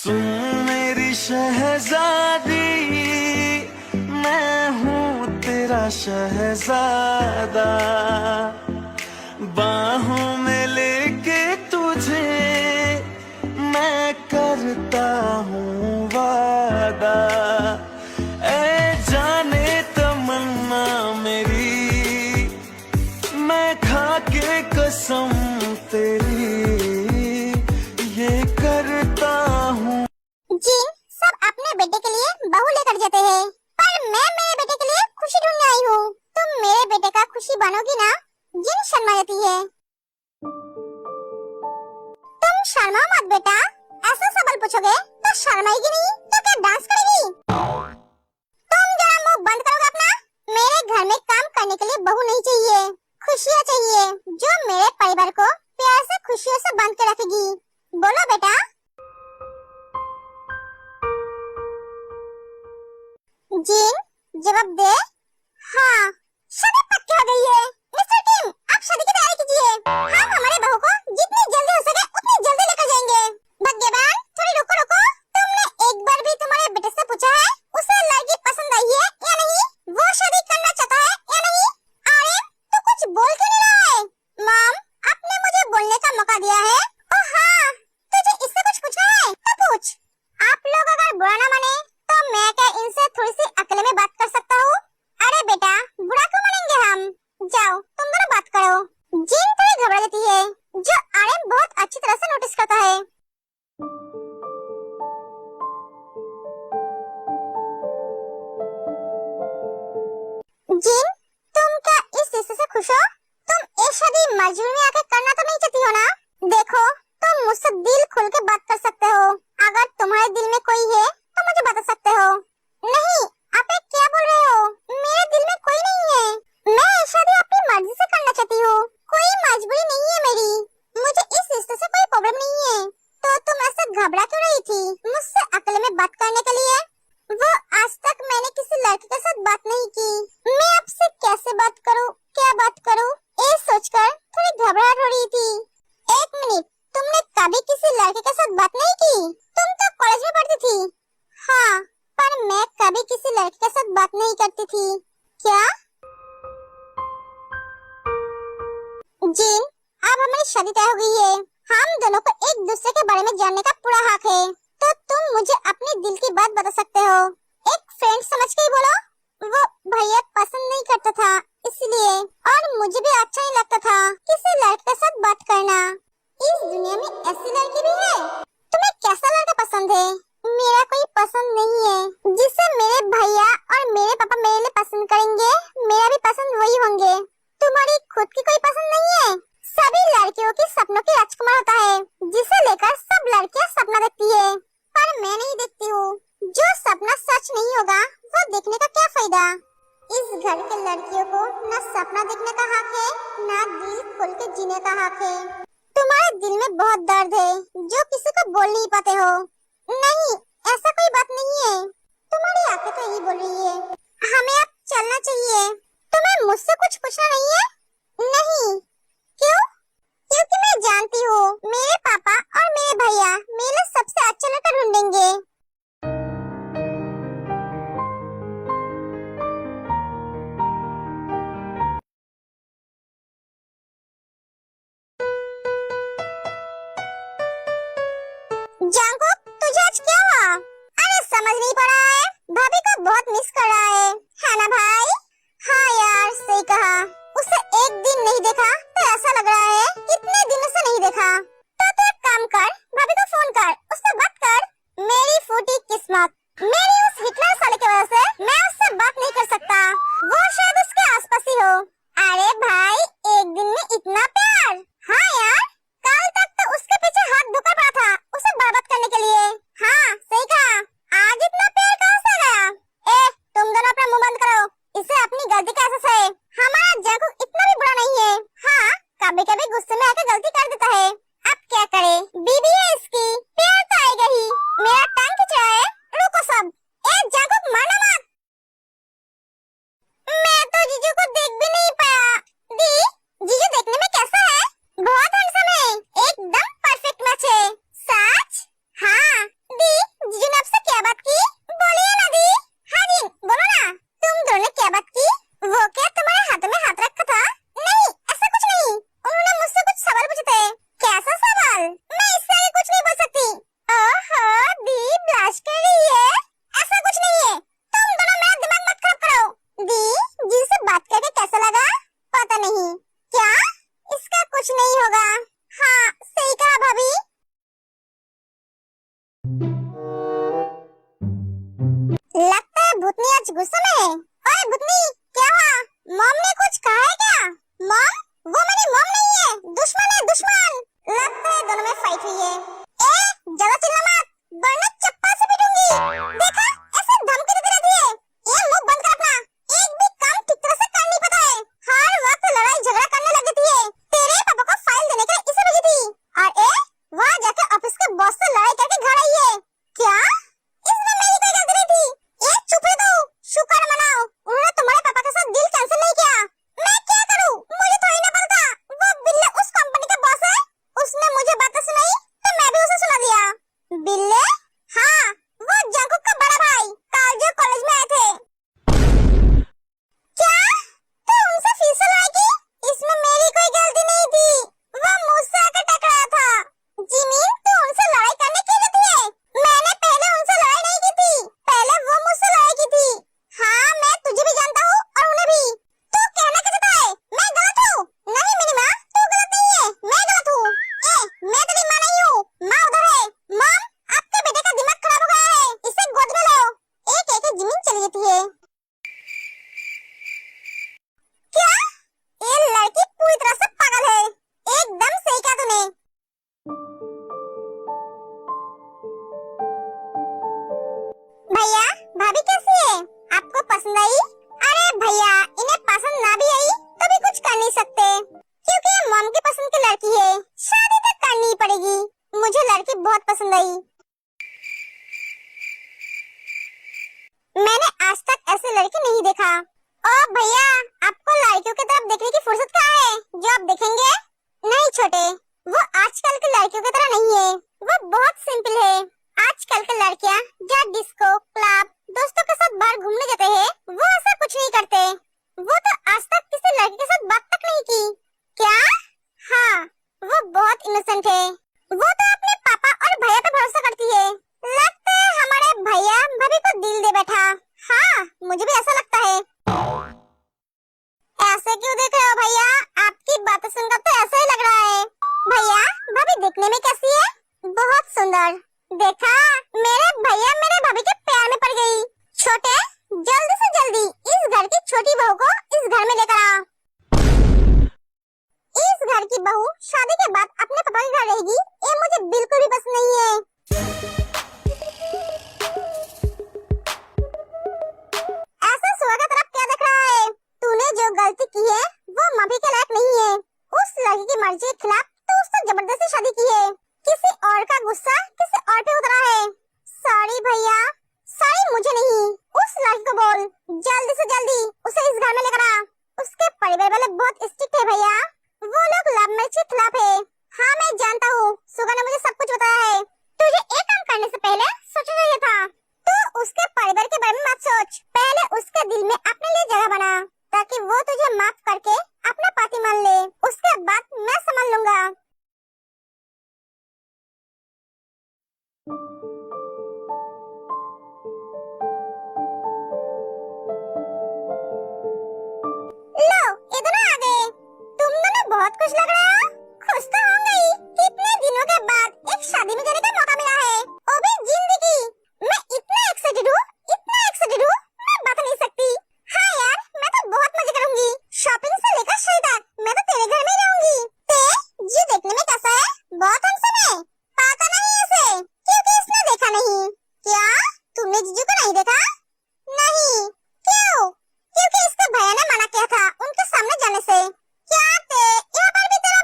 सुन मेरी शहजादी, मैं हूँ तेरा शहजादा, बाहों में लेके तुझे मैं करता हूँ वादा। ऐ जाने तमन्ना मेरी, मैं खा के कसम तेरी ये करता हूँ। जी, सब अपने बेटे के लिए बहू लेकर जाते हैं, पर मैं मेरे बेटे के लिए खुशी ढूंढने आई हूँ। तुम मेरे बेटे का खुशी बनोगी ना? जिन शर्मा जाती है। तुम शर्मा मत बेटा, ऐसा सवाल पूछोगे तो शर्माएगी नहीं तो क्या डांस करेगी? तुम जरा मुंह बंद करोगे अपना? मेरे घर में काम करने के लिए बहू नहीं चाहिए, खुशियाँ चाहिए जो मेरे परिवार को प्यार से खुशियों से बांध के रखेगी। बोलो बेटा। जीन जवाब दे। हाँ, शादी पक्की हो गई है। मिस्टर किम, आप शादी की तैयारी कीजिए। हम हमारे बहू को जितनी जल्दी हो सके उतनी जल्दी लेकर जाएंगे। भाग्यवान, थोड़ी रुको रुको। तुमने एक बार भी तुम्हारे बेटे से पूछा है उसे लड़की पसंद आई है या नहीं? वो शादी करना चाहता है या नहीं? अरे तू कुछ बोल क्यों नहीं रहा है? मॉम, आपने मुझे बोलने का मौका दिया है। ओह हाँ, तुझे इससे कुछ पूछना है तो पूछ। आप लोग अगर बुरा ना माने तो मैं क्या इनसे थोड़ी सी अकेले में बात कर सकता हूँ? अरे बेटा, बुरा क्यों मानेंगे हम? जाओ तुम दोनों बात करो। जीन थोड़ी घबरा जाती है, जो आर्यन बहुत अच्छी तरह से नोटिस करता है। जीन, तुम क्या इस रिश्ते से खुश हो? तुम ये शादी मजबूरी में आके करना तो नहीं चाहती हो ना? देखो, तुम मुझसे दिल खोल के बात कर सकते हो। अगर तुम्हारे दिल में कोई है तो मुझे बता सकते हो। नहीं, आप ये क्या बोल रहे हो? मेरे दिल में कोई नहीं है। मैं ये शादी अपनी मर्जी से करना चाहती हूँ, कोई मजबूरी नहीं है मेरी। मुझे इस रिश्ते से कोई प्रॉब्लम नहीं है। तो तुम ऐसे घबरा क्यों रही थी मुझसे अकेले में बात करने के लिए? वो आज तक मैंने किसी लड़के के साथ बात नहीं की। मैं आपसे कैसे बात करूँ, क्या बात करूँ, ये सोचकर थोड़ी घबराहट हो रही थी। एक मिनट, तुमने कभी किसी लड़के के साथ बात नहीं की? तुम तो कॉलेज में पढ़ती थी। हाँ, पर मैं कभी किसी लड़के के साथ बात नहीं करती थी। क्या? जीन, अब हमारी शादी तय हो गई है। हम दोनों को एक दूसरे के बारे में जानने का पूरा हक है। तो तुम मुझे अपने दिल की बात बता सकते हो। एक फ्रेंड समझ के ही बोलो। वो भैया पसंद नहीं करता था इसलिए, और मुझे भी अच्छा नहीं लगता था किसी लड़के के साथ बात करना। इस दुनिया में ऐसी लड़की भी है। तुम्हें कैसा लड़का पसंद है? मेरा कोई पसंद नहीं है। जिसे मेरे भैया और मेरे पापा मेरे लिए पसंद करेंगे, मेरा भी पसंद वही होंगे। तुम्हारी खुद की कोई पसंद नहीं है? सभी लड़कियों की सपनों की राजकुमार होता है, जिसे लेकर सब लड़कियां सपना देखती है, पर मैं नहीं देखती हूँ। जो सपना सच नहीं होगा वो देखने का क्या फायदा? इस घर के लड़कियों को न सपना देखने का हक है, न दिल खोल के जीने का हक है। तुम्हारे दिल में बहुत दर्द है जो किसी को बोल नहीं पाते हो। नहीं, ऐसा कोई बात नहीं है। तुम्हारी आंखें तो यही बोल रही है। हमें अब चलना चाहिए। तुम्हें मुझसे कुछ पूछना नहीं है? नहीं। क्यों? क्योंकि मैं जानती हूँ मेरे पापा और मेरे भैया मेरे लिए सबसे अच्छा लड़का ढूंढेंगे। जांगकुक, तुझे आज क्या हुआ? अरे समझ नहीं पड़ा है, भाभी को बहुत मिस कर रहा है ना भाई? हाँ यार, सही कहा। उसे एक दिन नहीं देखा तो ऐसा लग रहा है कितने दिनों से नहीं देखा। पागल, मैं इससे आगे कुछ नहीं बोल सकती। ओहो, दी ब्लश कर रही है। ऐसा कुछ नहीं है, तुम दोनों मेरा दिमाग मत खराब करो। दी, जी से बात करके कैसा लगा? पता नहीं। क्या? इसका कुछ नहीं होगा। हाँ, सही कहा भाभी। लगता है भूतनी आज गुस्से में है। ओए भूतनी, क्या हुआ? मॉम ने कुछ कहा है क्या? मॉम? वो मेरी मॉम नहीं है, दुश्मन है, दुश्मन। लगता है दोनों में फाइट हुई है। ए, ज्यादा चिल्ला मत, वरना चप्पल से पीटूंगी। देखा, ऐसे धमकी देती रहती है। ये मुंह बंद कर अपना, एक भी काम ठीक तरह से कर नहीं पता है। हर वक्त लड़ाई झगड़ा करने लग जाती है। तेरे पापा को फाइल देने के लिए इसे भेजी थी, और ए, वहाँ जाके ऑफिस के बॉस से लड़ाई करके घर आई है। क्या? इसमें मेरी कोई गलती नहीं थी। ए, चुप रह तू, शुक्र मनाओ, उन्होंने तुम्हारे पापा के साथ डील कैंसिल नहीं किया। मैं क्या करूं? मुझे थोड़ी ना पता था। वो बिल्ले उस कंपनी का बॉस है। उसने मुझे बातें सुनाई तो मैं भी उसे सुना दिया। बिल्ले? हाँ, वो जंकुक का बड़ा भाई, कल जो कॉलेज में आए थे। क्या? तू उनसे फिर से लड़ाई की? इसमें मेरी कोई गलती नहीं थी, वो मुझसे आकर टकराया था। जिमिन, तू उनसे लड़ाई करने क्यों जाती है? मैंने पहले उनसे लड़ाई नहीं की थी, पहले वो मुझसे लड़ाई की थी। हाँ, मैं तुझे भी जानता हूँ और उन्हें भी। तू कहना क्या चाहता है? मैं गलत हूँ? नहीं मेरी माँ, तू गलत नहीं है, मैं गलत हूँ। ए, मैं तेरी माँ नहीं हूँ, माँ उधर है। मॉम, आपके बेटे का दिमाग खराब हो गया है, इसे गोद में लो। एक एक जिमिन चली जाती है। क्या? ये लड़की पूरी तरह से पागल है। एकदम सही कहा तूने। भैया, भाभी कैसी है? आपको पसंद आई? अरे भैया, इन्हें पसंद ना भी आई तो भी कुछ कर नहीं सकते, क्योंकि ये मॉम की पसंद की लड़की है। शादी तक करनी ही पड़ेगी। मुझे लड़की बहुत पसंद आई। मैंने आज तक ऐसी लड़की नहीं देखा। ओ भैया, आपको लड़कियों की तरफ देखने की फुर्सत कहाँ है जो आप देखेंगे? नहीं छोटे, वो आजकल की लड़कियों की तरह नहीं है, वो बहुत सिंपल है। आजकल की लड़कियाँ जो डिस्को, क्लब, दोस्तों के साथ बाहर घूमने जाते हैं, वो ऐसा कुछ नहीं करते। वो तो आज तक किसी लड़की के साथ बात तक नहीं की। क्या? हाँ, वो बहुत इनोसेंट है। वो तो अपने पापा और भैया पे भरोसा करती है। लगता है हमारे भैया भाभी को दिल दे बैठा। हाँ, मुझे भी ऐसा लगता है। ऐसे क्यों देख रहे हो भैया? आपकी बातें सुनकर तो ऐसा ही लग रहा है। भैया, भाभी देखने में कैसी है? बहुत सुंदर। देखा, मेरे भैया मेरे भाभी के प्यार में पड़ गई। छोटे, जल्दी से जल्दी इस घर की छोटी बहू को इस घर में लेकर आ। इस घर की बहू शादी के बाद अपने पापा के घर रहेगी, ये मुझे बिल्कुल भी पसंद नहीं है। ऐसा सुअर का तरफ क्या देख रहा है? तूने जो गलती की है वो माफी के लायक नहीं है। उस लड़की की मर्जी के खिलाफ तू उससे जबरदस्ती शादी की है। किसी और का गुस्सा किसी और पे उतरा है। सॉरी भैया, सॉरी मुझे नहीं, उस लड़की को बोल जल्दी से जल्दी उसे इस घर में लेकर आ। उसके परिवार वाले बहुत स्ट्रिक्ट है भैया, वो लोग लव मैरिज के खिलाफ है। हाँ मैं जानता हूँ, सुगा ने मुझे सब कुछ बताया है। तुझे एक काम करने से पहले सोचना चाहिए था। तू उसके परिवार के बारे में मत सोच, पहले उसके दिल में अपने लिए जगह बना, ताकि वो तुझे माफ करके अपना पति मान ले। उसके बाद मैं संभाल लूंगा। लो, ये दोनों आ गए। तुम दोनों बहुत खुश लग रहे हो। खुश तो होंगे ही, कितने दिनों के बाद एक शादी में जाने का मौका मिला है, वो भी जिंदगी। मैं इतना एक्साइटेड हूँ, मैं बता नहीं सकती। हाँ यार, मैं तो बहुत मजे करूंगी। शॉपिंग से लेकर शादी तक मैं तो तेरे घर में ही रहूंगी। ते जी देखने में कैसा है? बहुत हैंडसम है। पता नहीं इसे, क्योंकि इसने देखा नहीं। क्या तुमने जीजू को नहीं देखा? नहीं। क्यों? क्योंकि इसके भैया ने मना किया था उनके सामने जाने से। क्या ते यहाँ पर भी तेरा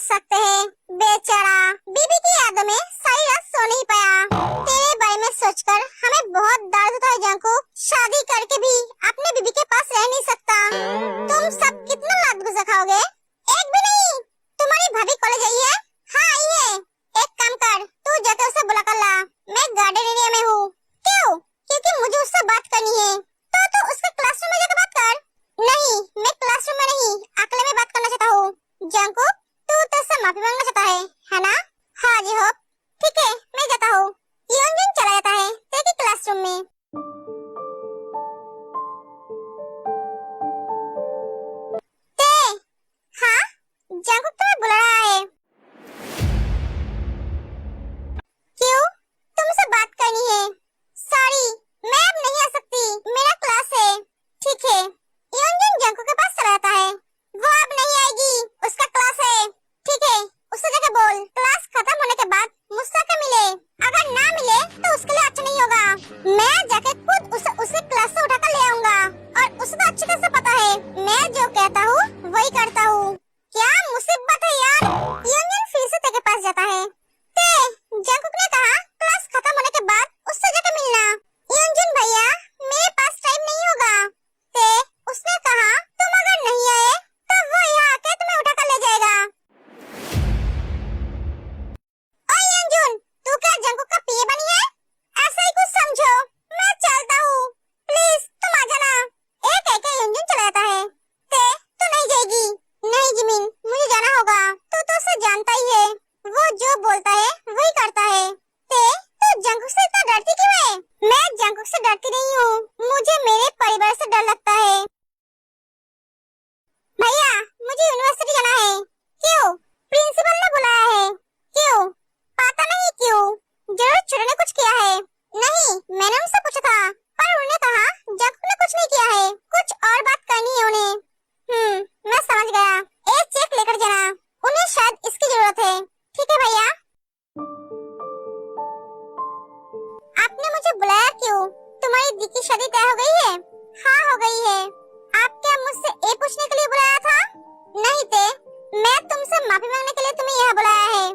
सकते हैं। बेचारा बीबी की यादों में सारी रात सो नहीं पाया। तेरे बारे में सोचकर हमें बहुत दर्द होता है जंकुक। शादी करके भी अपने बीबी के पास रह नहीं सकता। तुम सब कितना लात गुस्सा खाओगे? एक भी नहीं। तुम्हारी भाभी कॉलेज आई है? हाँ आई है। एक काम कर, तू जाकर उसे बुला कर ला। मैं गार्डन एरिया में हूँ। क्यों? क्योंकि मुझे उससे बात करनी है। तो उसके क्लासरूम में जाकर बात कर। नहीं, मैं क्लासरूम में नहीं, अकेले में बात करना चाहता हूँ। जंकुक, तू तो उससे माफी मांगना चाहता है ना? हाँ जी होप। ठीक है, मैं जाता हूँ। योंजन चला जाता है तेरे क्लासरूम में। ते, हाँ, जंकुक तुम्हें बुला रहा है। क्यों? तुमसे बात करनी है। सॉरी, मैं अब नहीं आ सकती, मेरा क्लास है। ठीक है। योंजन जंकुक के पास चला जाता है। वो अब नहीं आएगी, उसका क्लास है। ठीक है, उससे जाके बोल क्लास खत्म होने के बाद मुझसे आके मिले। अगर ना मिले तो उसके लिए अच्छा नहीं होगा। मैं जाके खुद उसे क्लास से उठाकर ले आऊंगा। और उसे तो अच्छी तरह से पता है, मैं जो कहता हूँ वही करता हूँ। क्या मुसीबत है यार। योंजन फिर से तेरे पास जाता है। ते, जंकुक ने कहा क्लास खत्म होने के बाद उससे जाके मिलना। योंजन भैया, मेरे पास टाइम नहीं होगा। ते, उसने कहा तुम अगर नहीं आए तो वो यहाँ आके तुम्हें उठाकर ले जाएगा। ओए योंजन, तू क्या जंकुक का पीए बनी है? ऐसा ही कुछ समझो। मैं चलता हूँ, प्लीज तुम आ जाना। एक एक योंजन चला जाता है। ते, तू नहीं जाएगी? नहीं जिमिन, मुझे जाना होगा। तू तो उसे जानता ही है, वो जो बोलता है वही करता है। ते, तू जंकुक से इतना डरती क्यों है? मैं जंकुक से डरती नहीं हूँ, मुझे मेरे परिवार से डर लगता है। भैया, मुझे यूनिवर्सिटी जाना है। क्यों? प्रिंसिपल ने बुलाया है। क्यों? पता नहीं क्यों, जरूर चोरों ने कुछ किया है। नहीं, मैंने उनसे पूछा था, पर उन्होंने कहा जंकुक ने कुछ नहीं किया है, कुछ और बात करनी है उन्हें। मैं समझ गया। एक चेक लेकर जाना, उन्हें शायद इसकी जरूरत है। ठीक है भैया। आपने मुझे बुलाया क्यों? तुम्हारी दी की शादी तय हो गई है? हाँ हो गई है। आप क्या मुझसे ये पूछने के लिए बुलाया था? नहीं थे, मैं तुमसे माफी मांगने के लिए तुम्हें यहाँ बुलाया है।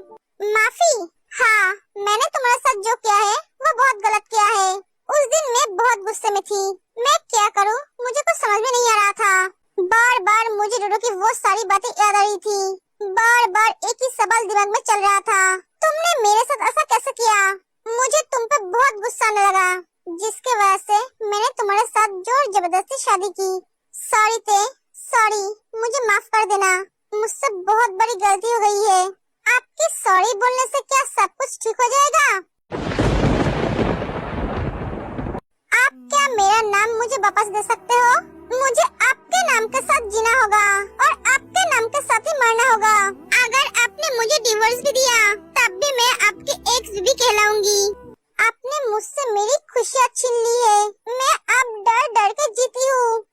माफी? हाँ, मैंने तुम्हारे साथ जो किया है वो बहुत गलत किया है। उस दिन मैं बहुत गुस्से में थी। मैं क्या करूँ, मुझे कुछ समझ में नहीं आ रहा था। बार बार मुझे डोडो की वो सारी बातें याद आ रही थी। बार बार एक ही सवाल दिमाग में चल रहा था, तुमने मेरे साथ ऐसा कैसे किया? मुझे तुम पे बहुत गुस्सा आने लगा, जिसके वजह से मैंने तुम्हारे साथ जोर जबरदस्ती शादी की। सॉरी ते, सॉरी, मुझे माफ कर देना, मुझसे बहुत बड़ी गलती हो गई है। आपके सॉरी बोलने से क्या सब कुछ ठीक हो जाएगा? आप क्या मेरा नाम मुझे वापस दे सकते हो? मुझे आपके नाम के साथ जीना होगा और आपके नाम के साथ ही मरना होगा। अगर आपने मुझे डिवोर्स भी दिया तब भी मैं आपकी एक्स बीवी कहलाऊंगी। आपने मुझसे मेरी खुशियाँ छीन ली है। मैं अब डर डर के जीती हूँ।